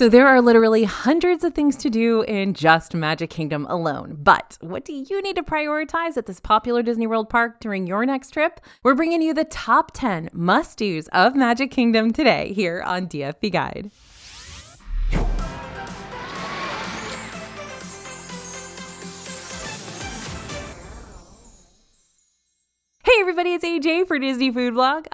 So there are literally hundreds of things to do in just Magic Kingdom alone. But what do you need to prioritize at this popular Disney World park during your next trip? We're bringing you the top 10 must-dos of Magic Kingdom today here on DFB Guide. Hey everybody, it's AJ for Disney Food Vlog.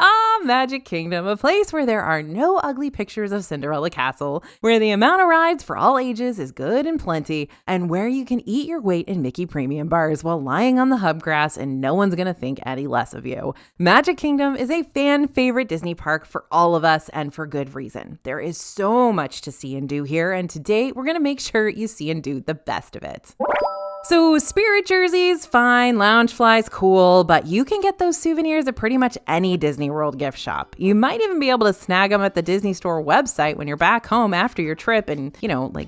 Magic Kingdom, a place where there are no ugly pictures of Cinderella Castle, where the amount of rides for all ages is good and plenty, and where you can eat your weight in Mickey Premium bars while lying on the hub grass and no one's gonna think any less of you. Magic Kingdom is a fan favorite Disney park for all of us and for good reason. There is so much to see and do here, and today we're gonna make sure you see and do the best of it. So Spirit jerseys, fine, Loungefly's cool, but you can get those souvenirs at pretty much any Disney World gift shop. You might even be able to snag them at the Disney Store website when you're back home after your trip and,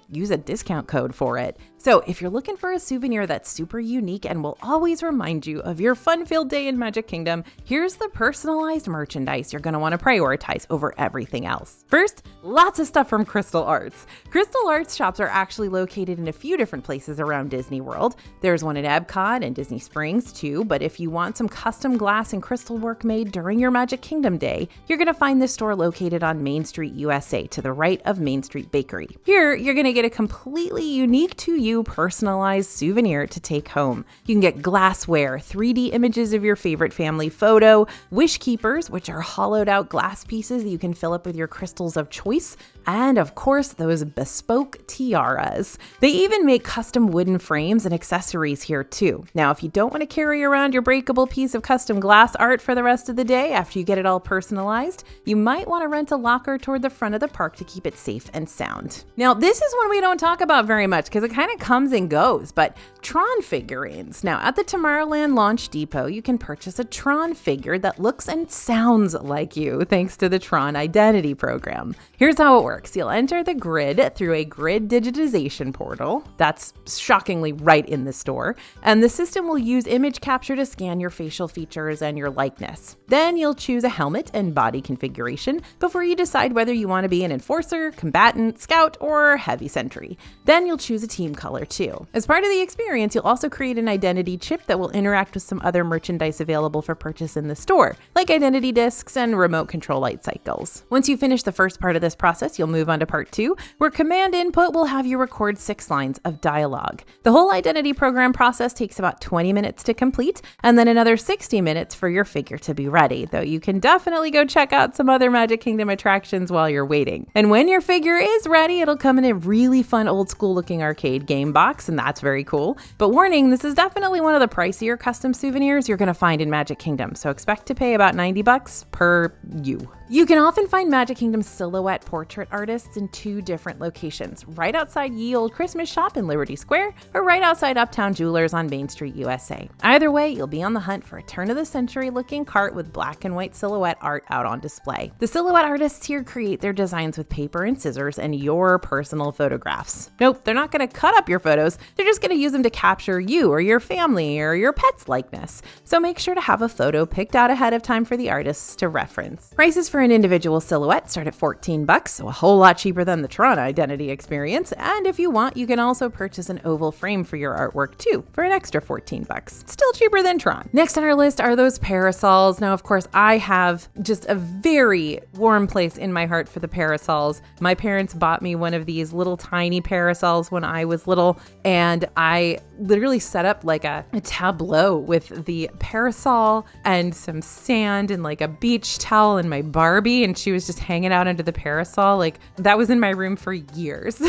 use a discount code for it. So if you're looking for a souvenir that's super unique and will always remind you of your fun-filled day in Magic Kingdom, here's the personalized merchandise you're going to want to prioritize over everything else. First, lots of stuff from Crystal Arts. Crystal Arts shops are actually located in a few different places around Disney World. There's one at Epcot and Disney Springs too, but if you want some custom glass and crystal work made during your Magic Kingdom day, you're going to find this store located on Main Street, USA, to the right of Main Street Bakery. Here, you're going to get a completely unique to you personalized souvenir to take home. You can get glassware, 3D images of your favorite family photo, wish keepers, which are hollowed out glass pieces that you can fill up with your crystals of choice, and of course, those bespoke tiaras. They even make custom wooden frames and accessories here too. Now, if you don't want to carry around your breakable piece of custom glass art for the rest of the day after you get it all personalized, you might want to rent a locker toward the front of the park to keep it safe and sound. Now, this is one we don't talk about very much because it kind of comes and goes, but Tron figurines. Now, at the Tomorrowland Launch Depot, you can purchase a Tron figure that looks and sounds like you thanks to the Tron Identity program. Here's how it works. You'll enter the grid through a grid digitization portal. That's shockingly right in the store. And the system will use image capture to scan your facial features and your likeness. Then you'll choose a helmet and body configuration before you decide whether you want to be an enforcer, combatant, scout, or heavy sentry. Then you'll choose a team color too. As part of the experience, you'll also create an identity chip that will interact with some other merchandise available for purchase in the store, like identity discs and remote control light cycles. Once you finish the first part of this process, you'll move on to part 2, where command input will have you record 6 lines of dialogue. The whole identity program process takes about 20 minutes to complete, and then another 60 minutes for your figure to be ready, though you can definitely go check out some other Magic Kingdom attractions while you're waiting. And when your figure is ready, it'll come in a really fun old school looking arcade game box, and that's very cool. But warning, this is definitely one of the pricier custom souvenirs you're going to find in Magic Kingdom, so expect to pay about $90 per you. You can often find Magic Kingdom silhouette portrait artists in 2 different locations, right outside Ye Olde Christmas Shop in Liberty Square, or right outside Uptown Jewelers on Main Street, USA. Either way, you'll be on the hunt for a turn-of-the-century looking cart with black and white silhouette art out on display. The silhouette artists here create their designs with paper and scissors and your personal photographs. Nope, they're not going to cut up your photos, they're just going to use them to capture you or your family or your pet's likeness. So make sure to have a photo picked out ahead of time for the artists to reference. Prices for an individual silhouette start at $14, so a whole lot cheaper than the Tron Identity experience. And if you want, you can also purchase an oval frame for your artwork too, for an extra $14. Still cheaper than Tron. Next on our list are those parasols. Now, of course, I have just a very warm place in my heart for the parasols. My parents bought me one of these little tiny parasols when I was little, and I literally set up like a tableau with the parasol and some sand and like a beach towel and my Barbie, and she was just hanging out under the parasol. Like, that was in my room for years.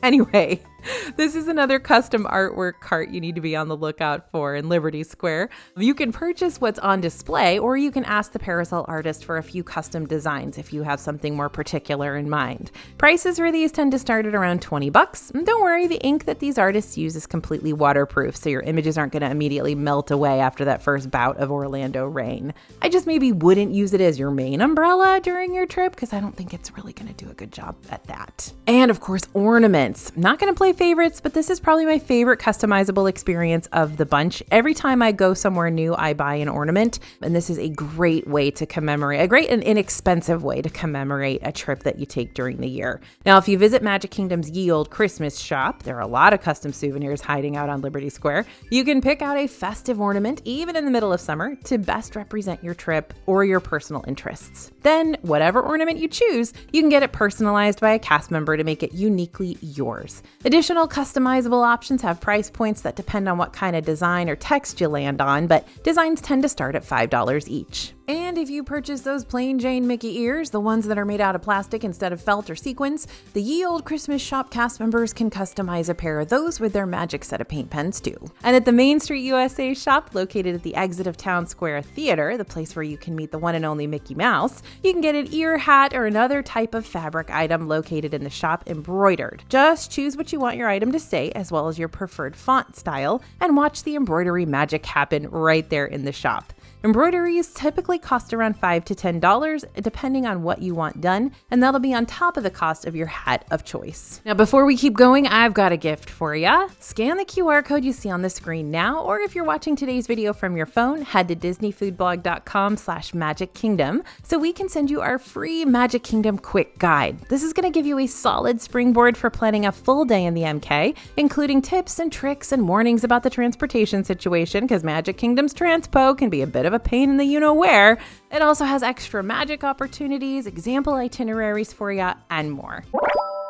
Anyway, this is another custom artwork cart you need to be on the lookout for in Liberty Square. You can purchase what's on display, or you can ask the parasol artist for a few custom designs if you have something more particular in mind. Prices for these tend to start at around $20. And don't worry, the ink that these artists use is completely waterproof, so your images aren't going to immediately melt away after that first bout of Orlando rain. I just maybe wouldn't use it as your main umbrella during your trip, because I don't think it's really going to do a good job at that. And of course, ornaments. I'm not going to play favorites, but this is probably my favorite customizable experience of the bunch. Every time I go somewhere new, I buy an ornament, and this is a great way to commemorate, a great and inexpensive way to commemorate a trip that you take during the year. Now, if you visit Magic Kingdom's Ye Olde Christmas shop, there are a lot of custom souvenirs hiding out on Liberty Square. You can pick out a festive ornament, even in the middle of summer, to best represent your trip or your personal interests. Then, whatever ornament you choose, you can get it personalized by a cast member to make it uniquely yours. Additional customizable options have price points that depend on what kind of design or text you land on, but designs tend to start at $5 each. And if you purchase those plain Jane Mickey ears, the ones that are made out of plastic instead of felt or sequins, the Ye Olde Christmas shop cast members can customize a pair of those with their magic set of paint pens too. And at the Main Street USA shop, located at the exit of Town Square Theater, the place where you can meet the one and only Mickey Mouse, you can get an ear, hat, or another type of fabric item located in the shop embroidered. Just choose what you want your item to say, as well as your preferred font style, and watch the embroidery magic happen right there in the shop. Embroideries typically cost around $5 to $10, depending on what you want done, and that'll be on top of the cost of your hat of choice. Now, before we keep going, I've got a gift for ya. Scan the QR code you see on the screen now, or if you're watching today's video from your phone, head to disneyfoodblog.com/magickingdom so we can send you our free Magic Kingdom quick guide. This is going to give you a solid springboard for planning a full day in the MK, including tips and tricks and warnings about the transportation situation, because Magic Kingdom's transpo can be a bit of a pain in the you-know-where. It also has extra magic opportunities, example itineraries for ya, and more.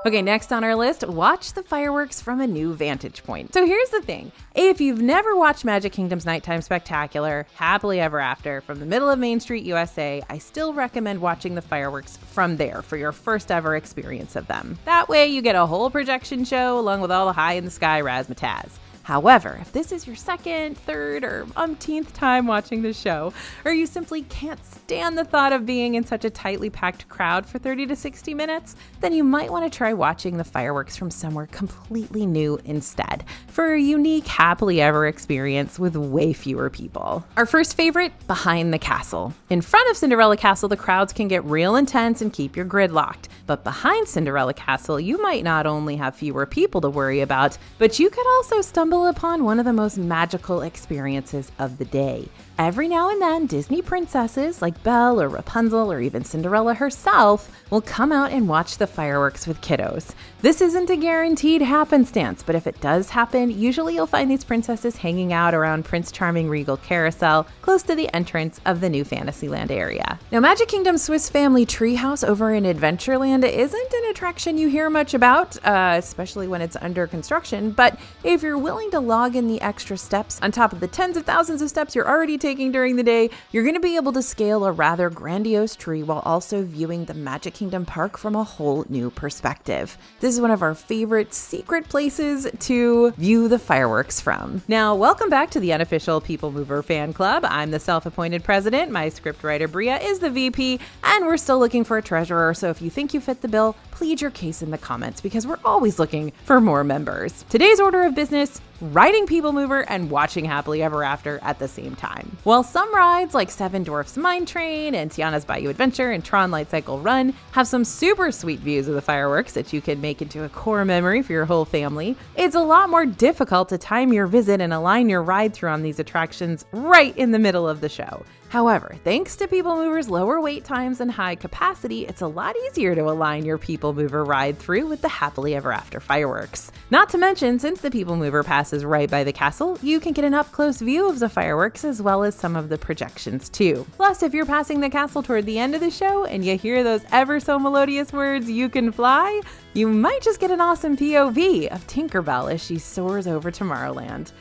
Okay, next on our list, watch the fireworks from a new vantage point. So here's the thing. If you've never watched Magic Kingdom's Nighttime Spectacular, Happily Ever After, from the middle of Main Street, USA, I still recommend watching the fireworks from there for your first ever experience of them. That way you get a whole projection show along with all the high in the sky razzmatazz. However, if this is your second, third, or umpteenth time watching the show, or you simply can't stand the thought of being in such a tightly packed crowd for 30 to 60 minutes, then you might want to try watching the fireworks from somewhere completely new instead, for a unique happily ever experience with way fewer people. Our first favorite, behind the castle. In front of Cinderella Castle, the crowds can get real intense and keep your grid locked. But behind Cinderella Castle, you might not only have fewer people to worry about, but you could also stumble upon one of the most magical experiences of the day. Every now and then, Disney princesses like Belle or Rapunzel or even Cinderella herself will come out and watch the fireworks with kiddos. This isn't a guaranteed happenstance, but if it does happen, usually you'll find these princesses hanging out around Prince Charming Regal Carousel, close to the entrance of the new Fantasyland area. Now, Magic Kingdom's Swiss Family Treehouse over in Adventureland isn't an attraction you hear much about, especially when it's under construction, but if you're willing to log in the extra steps on top of the tens of thousands of steps you're already taking during the day, you're going to be able to scale a rather grandiose tree while also viewing the Magic Kingdom park from a whole new perspective. This is one of our favorite secret places to view the fireworks from. Now, welcome back to the unofficial People Mover fan club. I'm the self-appointed president. My scriptwriter Bria is the VP, and we're still looking for a treasurer. So if you think you fit the bill, plead your case in the comments because we're always looking for more members. Today's order of business: riding People Mover and watching Happily Ever After at the same time. While some rides like Seven Dwarfs Mine Train and Tiana's Bayou Adventure and Tron Light Cycle Run have some super sweet views of the fireworks that you can make into a core memory for your whole family, it's a lot more difficult to time your visit and align your ride through on these attractions right in the middle of the show. However, thanks to People Mover's lower wait times and high capacity, it's a lot easier to align your People Mover ride through with the Happily Ever After fireworks. Not to mention, since the People Mover passes right by the castle, you can get an up-close view of the fireworks as well as some of the projections too. Plus, if you're passing the castle toward the end of the show and you hear those ever so melodious words, "You can fly," you might just get an awesome POV of Tinkerbell as she soars over Tomorrowland.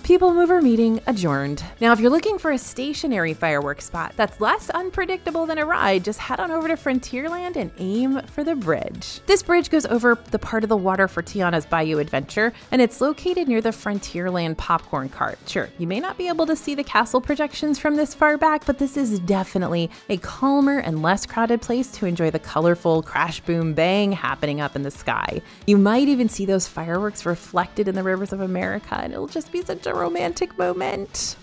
People Mover meeting adjourned. Now, if you're looking for a stationary fireworks spot that's less unpredictable than a ride, just head on over to Frontierland and aim for the bridge. This bridge goes over the part of the water for Tiana's Bayou Adventure, and it's located near the Frontierland popcorn cart. Sure, you may not be able to see the castle projections from this far back, but this is definitely a calmer and less crowded place to enjoy the colorful crash, boom, bang happening up in the sky. You might even see those fireworks reflected in the rivers of America, and it'll just be such a romantic moment.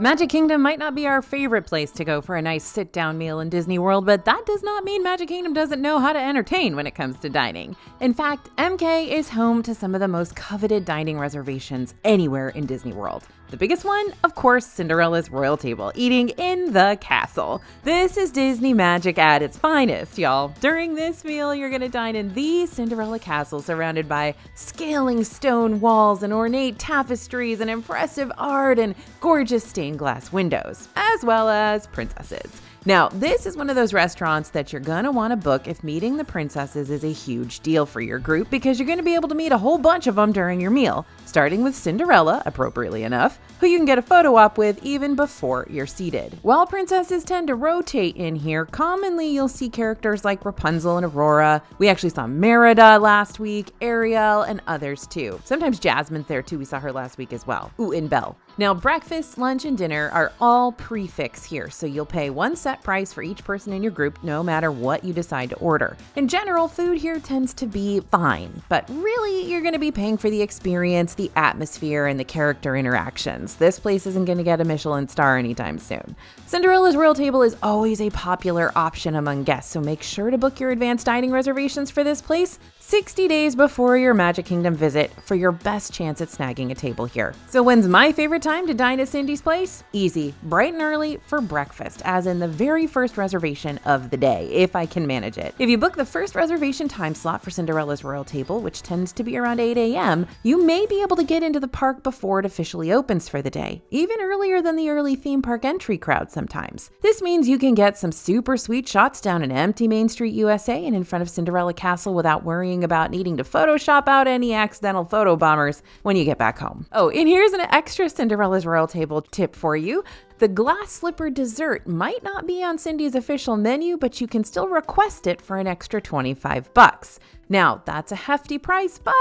Magic Kingdom might not be our favorite place to go for a nice sit-down meal in Disney World, but that does not mean Magic Kingdom doesn't know how to entertain when it comes to dining. In fact, MK is home to some of the most coveted dining reservations anywhere in Disney World. The biggest one, of course, Cinderella's Royal Table, eating in the castle. This is Disney magic at its finest, y'all. During this meal, you're gonna dine in the Cinderella Castle, surrounded by scaling stone walls and ornate tapestries and impressive art and gorgeous stained glass windows, as well as princesses. Now, this is one of those restaurants that you're gonna wanna book if meeting the princesses is a huge deal for your group, because you're gonna be able to meet a whole bunch of them during your meal, starting with Cinderella, appropriately enough, who you can get a photo op with even before you're seated. While princesses tend to rotate in here, commonly you'll see characters like Rapunzel and Aurora. We actually saw Merida last week, Ariel, and others too. Sometimes Jasmine's there too, we saw her last week as well. Ooh, and Belle. Now, breakfast, lunch, and dinner are all prix here, so you'll pay one set price for each person in your group, no matter what you decide to order. In general, food here tends to be fine, but really, you're going to be paying for the experience, the atmosphere, and the character interactions. This place isn't going to get a Michelin star anytime soon. Cinderella's Royal Table is always a popular option among guests, so make sure to book your advanced dining reservations for this place 60 days before your Magic Kingdom visit for your best chance at snagging a table here. So when's my favorite time to dine at Cindy's place? Easy, bright and early for breakfast, as in the very first reservation of the day, if I can manage it. If you book the first reservation time slot for Cinderella's Royal Table, which tends to be around 8 a.m., you may be able to get into the park before it officially opens for the day, even earlier than the early theme park entry crowd sometimes. This means you can get some super sweet shots down an empty Main Street USA and in front of Cinderella Castle without worrying about needing to Photoshop out any accidental photo bombers when you get back home. Oh, and here's an extra Cinderella's Royal Table tip for you. The glass slipper dessert might not be on Cindy's official menu, but you can still request it for an extra $25. Now, that's a hefty price, but,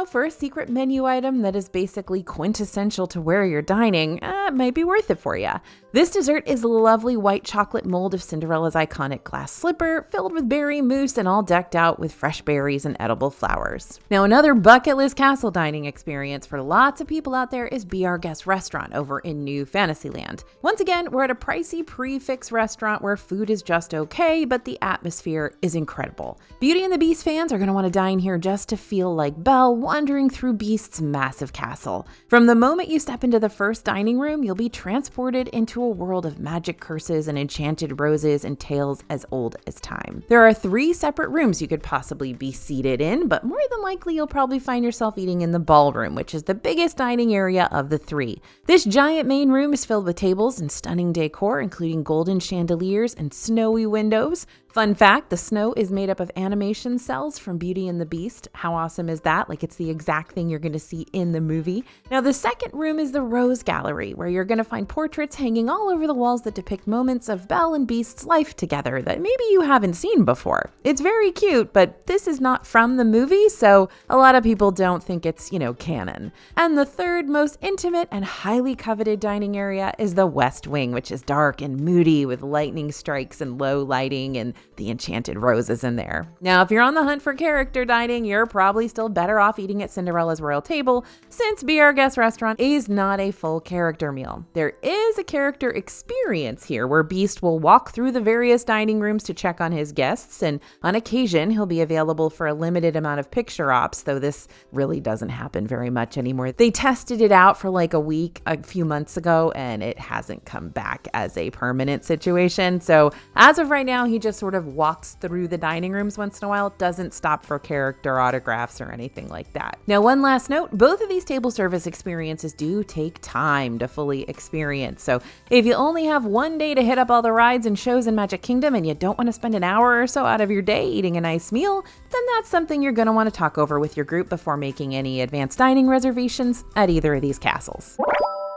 for a secret menu item that is basically quintessential to where you're dining, it might be worth it for you. This dessert is a lovely white chocolate mold of Cinderella's iconic glass slipper, filled with berry mousse and all decked out with fresh berries and edible flowers. Now, another bucket list castle dining experience for lots of people out there is Be Our Guest Restaurant over in New Fantasyland. Once again, we're at a pricey prix restaurant where food is just okay, but the atmosphere is incredible. Beauty and the Beast fans are going to want to dine here just to feel like Belle wandering through Beast's massive castle. From the moment you step into the first dining room, you'll be transported into a world of magic curses and enchanted roses and tales as old as time. There are 3 separate rooms you could possibly be seated in, but more than likely you'll probably find yourself eating in the ballroom, which is the biggest dining area of the 3. This giant main room is filled with tables and stunning decor, including golden chandeliers and snowy windows. Fun fact, the snow is made up of animation cells from Beauty and the Beast. How awesome is that? Like, it's the exact thing you're going to see in the movie. Now, the second room is the Rose Gallery, where you're going to find portraits hanging all over the walls that depict moments of Belle and Beast's life together that maybe you haven't seen before. It's very cute, but this is not from the movie, so a lot of people don't think it's, canon. And the third most intimate and highly coveted dining area is the West Wing, which is dark and moody with lightning strikes and low lighting and the enchanted roses in there. Now, if you're on the hunt for character dining, you're probably still better off eating at Cinderella's Royal Table, since Be Our Guest Restaurant is not a full character meal. There is a character experience here where Beast will walk through the various dining rooms to check on his guests, and on occasion, he'll be available for a limited amount of picture ops, though this really doesn't happen very much anymore. They tested it out for like a week a few months ago, and it hasn't come back as a permanent situation. So as of right now, he just sort of walks through the dining rooms once in a while, doesn't stop for character autographs or anything like that. Now, one last note, both of these table service experiences do take time to fully experience. So if you only have one day to hit up all the rides and shows in Magic Kingdom and you don't want to spend an hour or so out of your day eating a nice meal, then that's something you're going to want to talk over with your group before making any advanced dining reservations at either of these castles.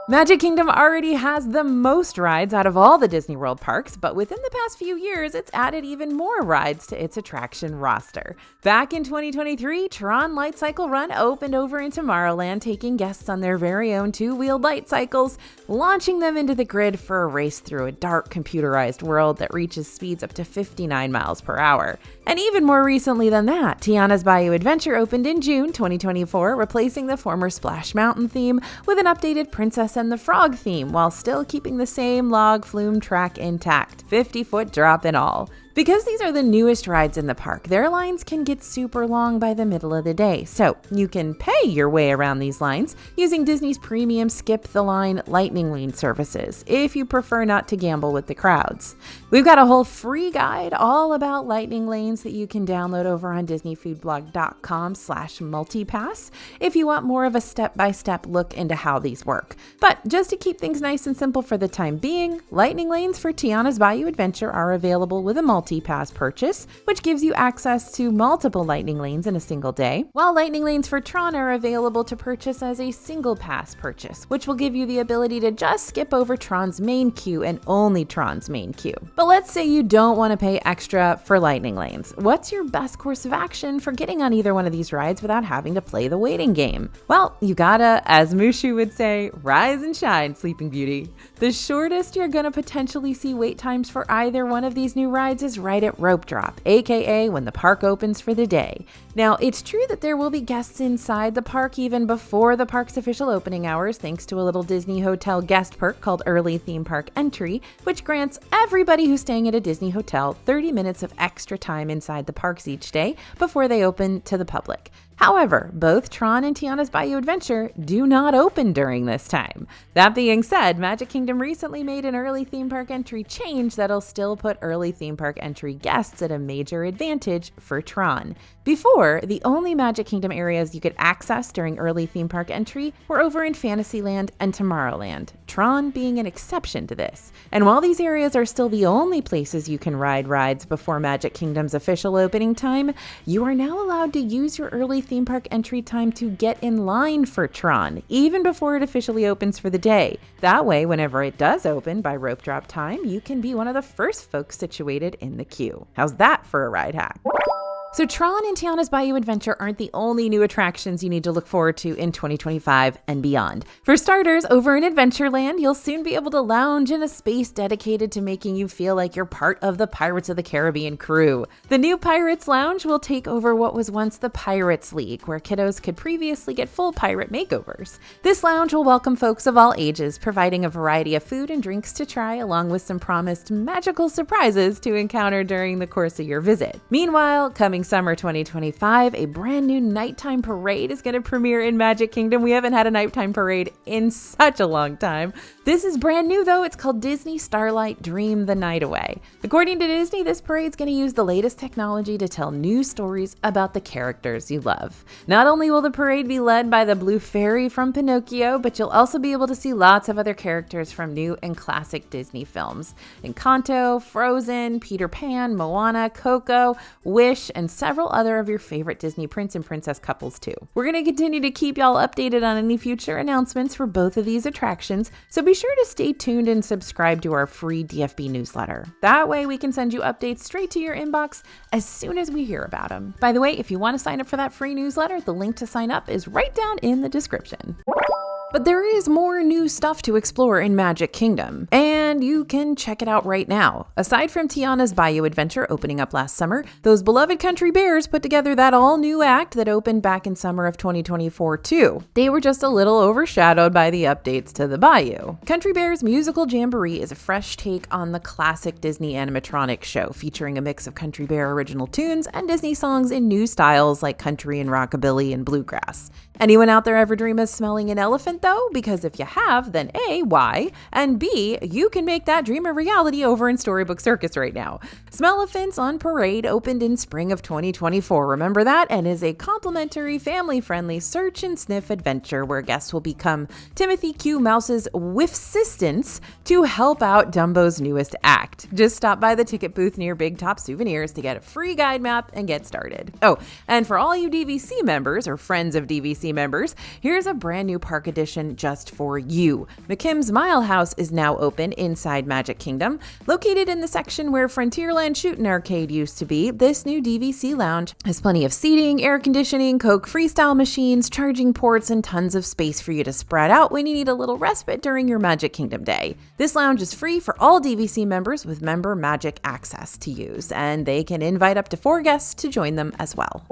Magic Kingdom already has the most rides out of all the Disney World parks, but within the past few years, it's added even more rides to its attraction roster. Back in 2023, Tron Light Cycle Run opened over in Tomorrowland, taking guests on their very own 2-wheeled light cycles, launching them into the grid for a race through a dark computerized world that reaches speeds up to 59 miles per hour. And even more recently than that, Tiana's Bayou Adventure opened in June 2024, replacing the former Splash Mountain theme with an updated Princess and the frog theme while still keeping the same log flume track intact, 50-foot drop and all. Because these are the newest rides in the park, their lines can get super long by the middle of the day, so you can pay your way around these lines using Disney's premium Skip the Line Lightning Lane services, if you prefer not to gamble with the crowds. We've got a whole free guide all about lightning lanes that you can download over on disneyfoodblog.com/multipass if you want more of a step-by-step look into how these work. But just to keep things nice and simple for the time being, lightning lanes for Tiana's Bayou Adventure are available with a multi-pass purchase, which gives you access to multiple lightning lanes in a single day, while lightning lanes for Tron are available to purchase as a single pass purchase, which will give you the ability to just skip over Tron's main queue and only Tron's main queue. But let's say you don't want to pay extra for lightning lanes. What's your best course of action for getting on either one of these rides without having to play the waiting game? Well, you gotta, as Mushu would say, rise and shine, Sleeping Beauty. The shortest you're gonna potentially see wait times for either one of these new rides is right at rope drop, aka when the park opens for the day. Now, it's true that there will be guests inside the park even before the park's official opening hours, thanks to a little Disney hotel guest perk called Early Theme Park Entry, which grants everybody who's staying at a Disney hotel 30 minutes of extra time inside the parks each day before they open to the public. However, both Tron and Tiana's Bayou Adventure do not open during this time. That being said, Magic Kingdom recently made an early theme park entry change that'll still put early theme park entry guests at a major advantage for Tron. Before, the only Magic Kingdom areas you could access during early theme park entry were over in Fantasyland and Tomorrowland, Tron being an exception to this. And while these areas are still the only places you can ride rides before Magic Kingdom's official opening time, you are now allowed to use your early theme park entry time to get in line for Tron, even before it officially opens for the day. That way, whenever it does open by rope drop time, you can be one of the first folks situated in the queue. How's that for a ride hack? So Tron and Tiana's Bayou Adventure aren't the only new attractions you need to look forward to in 2025 and beyond. For starters, over in Adventureland, you'll soon be able to lounge in a space dedicated to making you feel like you're part of the Pirates of the Caribbean crew. The new Pirates Lounge will take over what was once the Pirates League, where kiddos could previously get full pirate makeovers. This lounge will welcome folks of all ages, providing a variety of food and drinks to try, along with some promised magical surprises to encounter during the course of your visit. Meanwhile, coming summer 2025, a brand new nighttime parade is going to premiere in Magic Kingdom. We haven't had a nighttime parade in such a long time. This is brand new though. It's called Disney Starlight Dream the Night Away. According to Disney, this parade's going to use the latest technology to tell new stories about the characters you love. Not only will the parade be led by the Blue Fairy from Pinocchio, but you'll also be able to see lots of other characters from new and classic Disney films. Encanto, Frozen, Peter Pan, Moana, Coco, Wish, and several other of your favorite Disney prince and princess couples too. We're going to continue to keep y'all updated on any future announcements for both of these attractions, so be sure to stay tuned and subscribe to our free DFB newsletter. That way we can send you updates straight to your inbox as soon as we hear about them. By the way, if you want to sign up for that free newsletter, the link to sign up is right down in the description. But there is more new stuff to explore in Magic Kingdom, and you can check it out right now. Aside from Tiana's Bayou Adventure opening up last summer, those beloved Country Bears put together that all-new act that opened back in summer of 2024 too. They were just a little overshadowed by the updates to the Bayou. Country Bears Musical Jamboree is a fresh take on the classic Disney animatronic show, featuring a mix of Country Bear original tunes and Disney songs in new styles like country and rockabilly and bluegrass. Anyone out there ever dream of smelling an elephant though? Because if you have, then A, why? And B, you can make that dream a reality over in Storybook Circus right now. Smell-a-Fence on Parade opened in spring of 2024, remember that? And is a complimentary, family-friendly search and sniff adventure where guests will become Timothy Q. Mouse's whiffsistants to help out Dumbo's newest act. Just stop by the ticket booth near Big Top Souvenirs to get a free guide map and get started. Oh, and for all you DVC members or friends of DVC members, here's a brand new park edition just for you. McKim's Mile House is now open inside Magic Kingdom. Located in the section where Frontierland Shootin' Arcade used to be, this new DVC lounge has plenty of seating, air conditioning, Coke freestyle machines, charging ports, and tons of space for you to spread out when you need a little respite during your Magic Kingdom day. This lounge is free for all DVC members with member Magic access to use, and they can invite up to 4 guests to join them as well.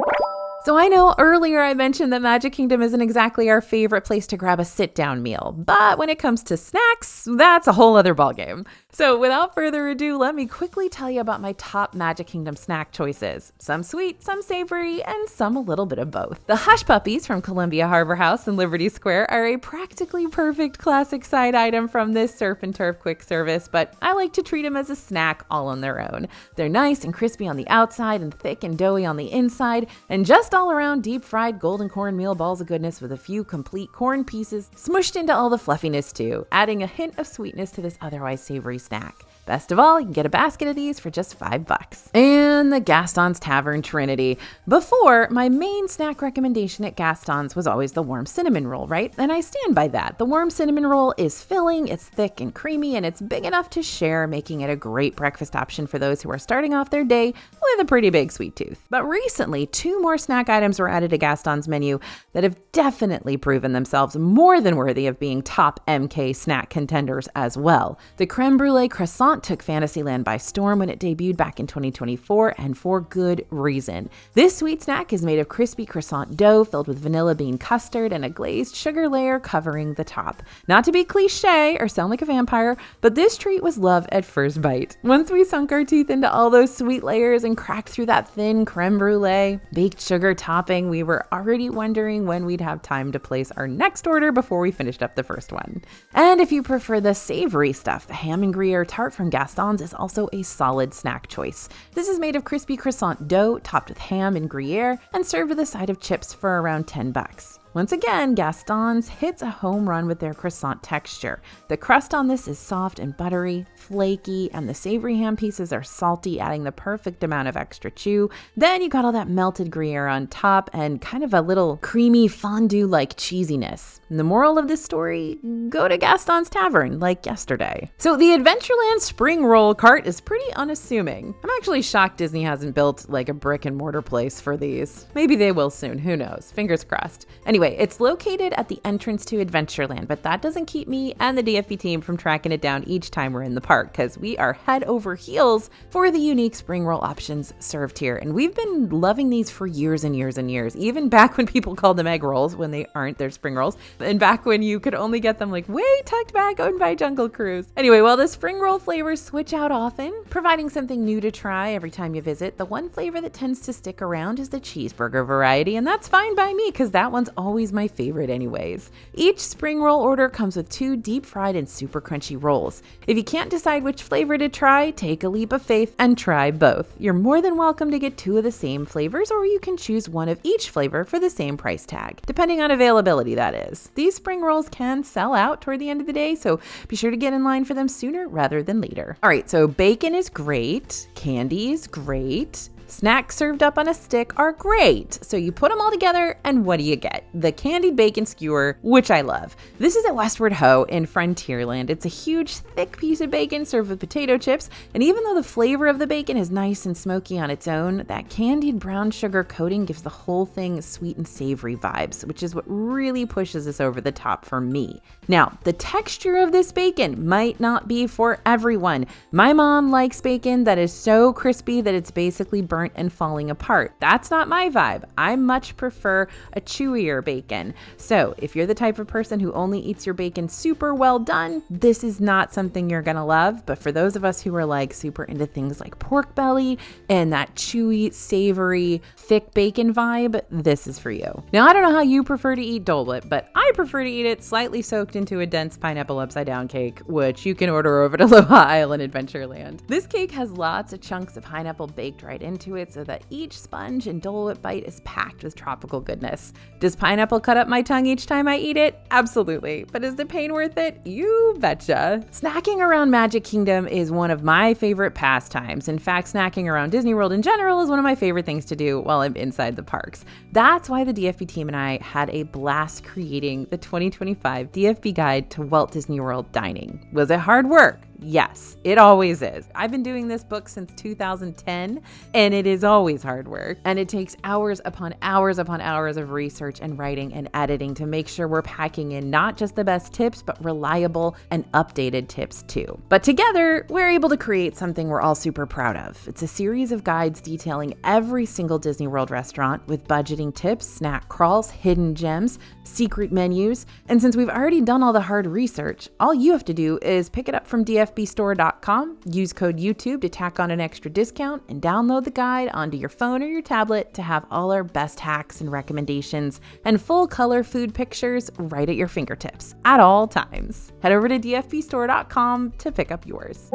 So I know earlier I mentioned that Magic Kingdom isn't exactly our favorite place to grab a sit-down meal, but when it comes to snacks, that's a whole other ballgame. So without further ado, let me quickly tell you about my top Magic Kingdom snack choices. Some sweet, some savory, and some a little bit of both. The Hush Puppies from Columbia Harbor House in Liberty Square are a practically perfect classic side item from this surf and turf quick service, but I like to treat them as a snack all on their own. They're nice and crispy on the outside and thick and doughy on the inside, and just all around deep fried golden cornmeal balls of goodness with a few complete corn pieces smushed into all the fluffiness too, adding a hint of sweetness to this otherwise savory snack. Best of all, you can get a basket of these for just $5. And the Gaston's Tavern Trinity. Before, my main snack recommendation at Gaston's was always the warm cinnamon roll, right? And I stand by that. The warm cinnamon roll is filling, it's thick and creamy, and it's big enough to share, making it a great breakfast option for those who are starting off their day with a pretty big sweet tooth. But recently, 2 more snack items were added to Gaston's menu that have definitely proven themselves more than worthy of being top MK snack contenders as well. The creme brulee croissant took Fantasyland by storm when it debuted back in 2024, and for good reason. This sweet snack is made of crispy croissant dough filled with vanilla bean custard and a glazed sugar layer covering the top. Not to be cliche or sound like a vampire, but this treat was love at first bite. Once we sunk our teeth into all those sweet layers and cracked through that thin creme brulee, baked sugar topping, we were already wondering when we'd have time to place our next order before we finished up the first one. And if you prefer the savory stuff, the ham and Gruyere tart from Gaston's is also a solid snack choice. This is made of crispy croissant dough topped with ham and Gruyere and served with a side of chips for around $10. Once again, Gaston's hits a home run with their croissant texture. The crust on this is soft and buttery, flaky, and the savory ham pieces are salty, adding the perfect amount of extra chew. Then you got all that melted Gruyere on top and kind of a little creamy fondue-like cheesiness. And the moral of this story, go to Gaston's Tavern like yesterday. So the Adventureland spring roll cart is pretty unassuming. I'm actually shocked Disney hasn't built like a brick and mortar place for these. Maybe they will soon, who knows? Fingers crossed. Anyway, it's located at the entrance to Adventureland, but that doesn't keep me and the DFB team from tracking it down each time we're in the park, because we are head over heels for the unique spring roll options served here. And we've been loving these for years and years and years, even back when people called them egg rolls when they aren't, they're spring rolls, and back when you could only get them like way tucked back owned by Jungle Cruise. Anyway, while the spring roll flavors switch out often, providing something new to try every time you visit, the one flavor that tends to stick around is the cheeseburger variety, and that's fine by me because that one's always my favorite anyways. Each spring roll order comes with 2 deep fried and super crunchy rolls. If you can't decide which flavor to try, take a leap of faith and try both. You're more than welcome to get 2 of the same flavors, or you can choose 1 of each flavor for the same price tag, depending on availability, that is. These spring rolls can sell out toward the end of the day, so be sure to get in line for them sooner rather than later. All right, so bacon is great, candy is great, snacks served up on a stick are great. So you put them all together and what do you get? The candied bacon skewer, which I love. This is at Westward Ho in Frontierland. It's a huge, thick piece of bacon served with potato chips. And even though the flavor of the bacon is nice and smoky on its own, that candied brown sugar coating gives the whole thing sweet and savory vibes, which is what really pushes this over the top for me. Now, the texture of this bacon might not be for everyone. My mom likes bacon that is so crispy that it's basically burnt and falling apart. That's not my vibe. I much prefer a chewier bacon. So if you're the type of person who only eats your bacon super well done, this is not something you're gonna love. But for those of us who are like super into things like pork belly and that chewy, savory, thick bacon vibe, this is for you. Now, I don't know how you prefer to eat Dole Whip, but I prefer to eat it slightly soaked into a dense pineapple upside down cake, which you can order over at Aloha Island Adventureland. This cake has lots of chunks of pineapple baked right into it so that each sponge and Dole Whip bite is packed with tropical goodness. Does pineapple cut up my tongue each time I eat it? Absolutely. But is the pain worth it? You betcha. Snacking around Magic Kingdom is one of my favorite pastimes. In fact, snacking around Disney World in general is one of my favorite things to do while I'm inside the parks. That's why the DFB team and I had a blast creating the 2025 DFB Guide to Walt Disney World Dining. Was it hard work? Yes, it always is. I've been doing this book since 2010, and it is always hard work. And it takes hours upon hours upon hours of research and writing and editing to make sure we're packing in not just the best tips, but reliable and updated tips too. But together, we're able to create something we're all super proud of. It's a series of guides detailing every single Disney World restaurant with budgeting tips, snack crawls, hidden gems, secret menus. And since we've already done all the hard research, all you have to do is pick it up from dfbstore.com, use code YouTube to tack on an extra discount, and download the guide onto your phone or your tablet to have all our best hacks and recommendations and full color food pictures right at your fingertips at all times. Head over to dfbstore.com to pick up yours.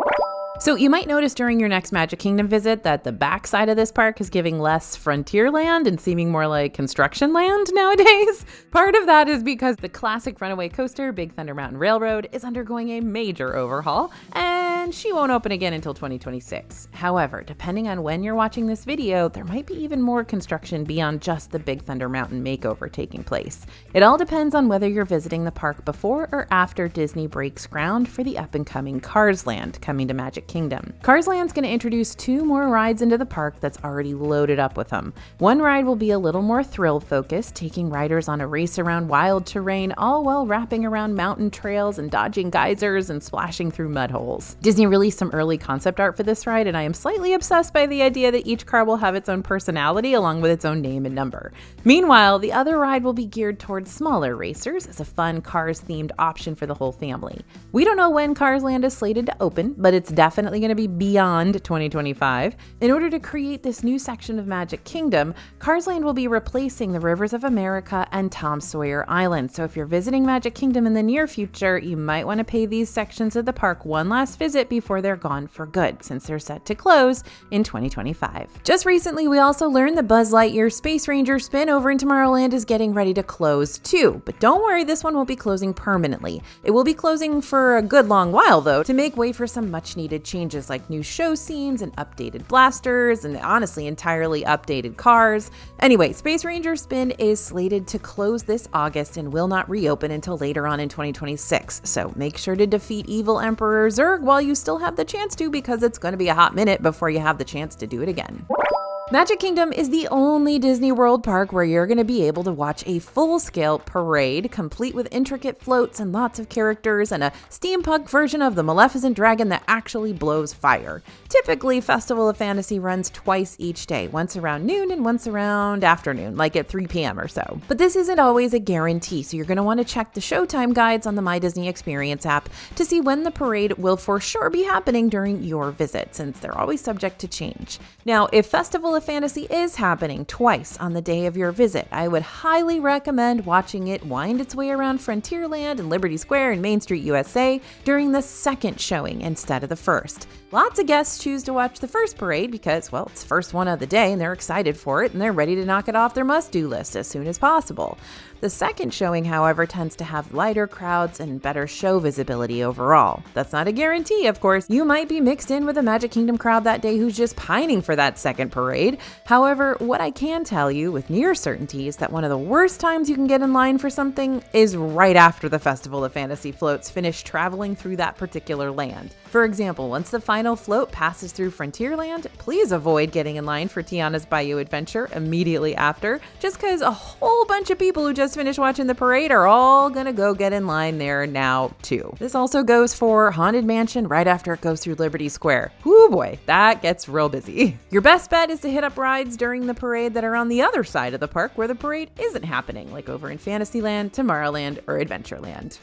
So you might notice during your next Magic Kingdom visit that the backside of this park is giving less Frontierland and seeming more like construction land nowadays. Part of that is because the classic runaway coaster, Big Thunder Mountain Railroad, is undergoing a major overhaul, and she won't open again until 2026. However, depending on when you're watching this video, there might be even more construction beyond just the Big Thunder Mountain makeover taking place. It all depends on whether you're visiting the park before or after Disney breaks ground for the up-and-coming Cars Land coming to Magic Kingdom. Cars Land's going to introduce 2 more rides into the park that's already loaded up with them. One ride will be a little more thrill-focused, taking riders on a race around wild terrain, all while wrapping around mountain trails and dodging geysers and splashing through mud holes. Disney released some early concept art for this ride, and I am slightly obsessed by the idea that each car will have its own personality along with its own name and number. Meanwhile, the other ride will be geared towards smaller racers as a fun Cars-themed option for the whole family. We don't know when Cars Land is slated to open, but it's definitely going to be beyond 2025. In order to create this new section of Magic Kingdom, Cars Land will be replacing the Rivers of America and Tom Sawyer Island. So if you're visiting Magic Kingdom in the near future, you might want to pay these sections of the park one last visit before they're gone for good, since they're set to close in 2025. Just recently, we also learned that Buzz Lightyear Space Ranger spin over in Tomorrowland is getting ready to close too. But don't worry, this one won't be closing permanently. It will be closing for a good long while though, to make way for some much needed changes like new show scenes and updated blasters and honestly entirely updated cars. Anyway, Space Ranger Spin is slated to close this August and will not reopen until later on in 2026. So make sure to defeat evil Emperor Zurg while you still have the chance to, because it's going to be a hot minute before you have the chance to do it again. Magic Kingdom is the only Disney World park where you're going to be able to watch a full-scale parade, complete with intricate floats and lots of characters and a steampunk version of the Maleficent dragon that actually blows fire. Typically, Festival of Fantasy runs twice each day, once around noon and once around afternoon, like at 3 p.m. or so. But this isn't always a guarantee, so you're going to want to check the showtime guides on the My Disney Experience app to see when the parade will for sure be happening during your visit, since they're always subject to change. Now, if Festival of Fantasy is happening twice on the day of your visit, I would highly recommend watching it wind its way around Frontierland and Liberty Square and Main Street USA during the second showing instead of the first. Lots of guests choose to watch the first parade because, well, it's the first one of the day and they're excited for it and they're ready to knock it off their must-do list as soon as possible. The second showing, however, tends to have lighter crowds and better show visibility overall. That's not a guarantee, of course. You might be mixed in with a Magic Kingdom crowd that day who's just pining for that second parade. However, what I can tell you with near certainty is that one of the worst times you can get in line for something is right after the Festival of Fantasy floats finish traveling through that particular land. For example, once the final float passes through Frontierland, please avoid getting in line for Tiana's Bayou Adventure immediately after, just because a whole bunch of people who just finished watching the parade are all gonna go get in line there now too. This also goes for Haunted Mansion right after it goes through Liberty Square. Whoo boy, that gets real busy. Your best bet is to hit up rides during the parade that are on the other side of the park where the parade isn't happening, like over in Fantasyland, Tomorrowland, or Adventureland.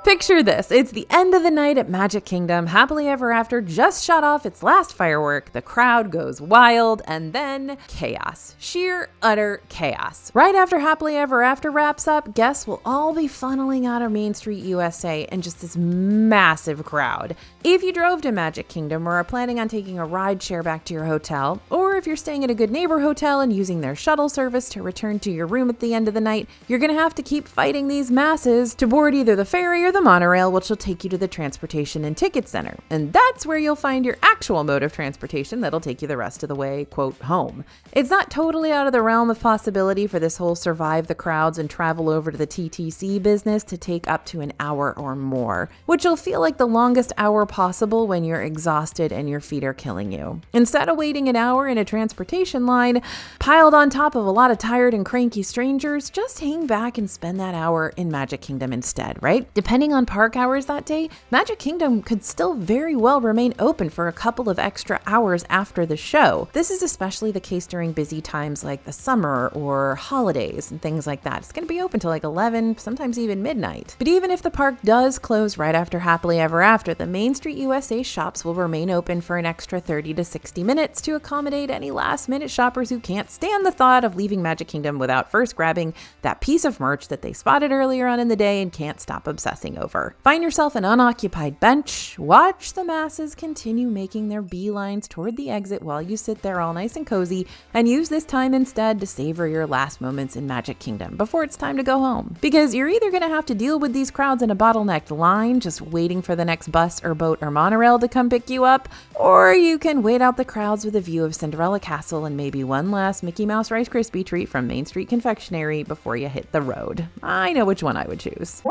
Picture this, it's the end of the night at Magic Kingdom, Happily Ever After just shot off its last firework, the crowd goes wild, and then chaos. Sheer, utter chaos. Right after Happily Ever After wraps up, guests will all be funneling out of Main Street USA in just this massive crowd. If you drove to Magic Kingdom or are planning on taking a ride share back to your hotel, or if you're staying at a Good Neighbor hotel and using their shuttle service to return to your room at the end of the night, you're gonna have to keep fighting these masses to board either the ferry or the the monorail, which will take you to the transportation and ticket center. And that's where you'll find your actual mode of transportation that'll take you the rest of the way, quote, home. It's not totally out of the realm of possibility for this whole survive the crowds and travel over to the TTC business to take up to an hour or more, which will feel like the longest hour possible when you're exhausted and your feet are killing you. Instead of waiting an hour in a transportation line, piled on top of a lot of tired and cranky strangers, just hang back and spend that hour in Magic Kingdom instead, right? Depending on park hours that day, Magic Kingdom could still very well remain open for a couple of extra hours after the show. This is especially the case during busy times like the summer or holidays and things like that. It's going to be open till like 11, sometimes even midnight. But even if the park does close right after Happily Ever After, the Main Street USA shops will remain open for an extra 30 to 60 minutes to accommodate any last-minute shoppers who can't stand the thought of leaving Magic Kingdom without first grabbing that piece of merch that they spotted earlier on in the day and can't stop obsessing over. Find yourself an unoccupied bench, watch the masses continue making their beelines toward the exit while you sit there all nice and cozy, and use this time instead to savor your last moments in Magic Kingdom before it's time to go home. Because you're either going to have to deal with these crowds in a bottlenecked line, just waiting for the next bus or boat or monorail to come pick you up, or you can wait out the crowds with a view of Cinderella Castle and maybe one last Mickey Mouse Rice Krispie treat from Main Street Confectionery before you hit the road. I know which one I would choose.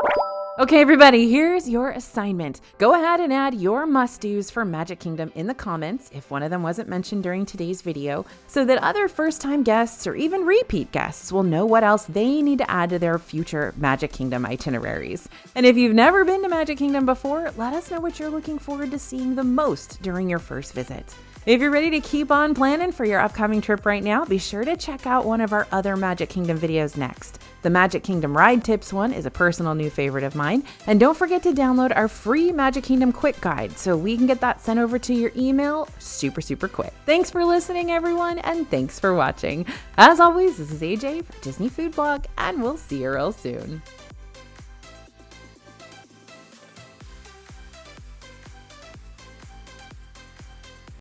Okay, everybody, here's your assignment. Go ahead and add your must-dos for Magic Kingdom in the comments if one of them wasn't mentioned during today's video, so that other first-time guests or even repeat guests will know what else they need to add to their future Magic Kingdom itineraries. And if you've never been to Magic Kingdom before, let us know what you're looking forward to seeing the most during your first visit. If you're ready to keep on planning for your upcoming trip right now, be sure to check out one of our other Magic Kingdom videos next. The Magic Kingdom Ride Tips one is a personal new favorite of mine. And don't forget to download our free Magic Kingdom Quick Guide so we can get that sent over to your email super quick. Thanks for listening, everyone, and thanks for watching. As always, this is AJ for Disney Food Blog, and we'll see you real soon.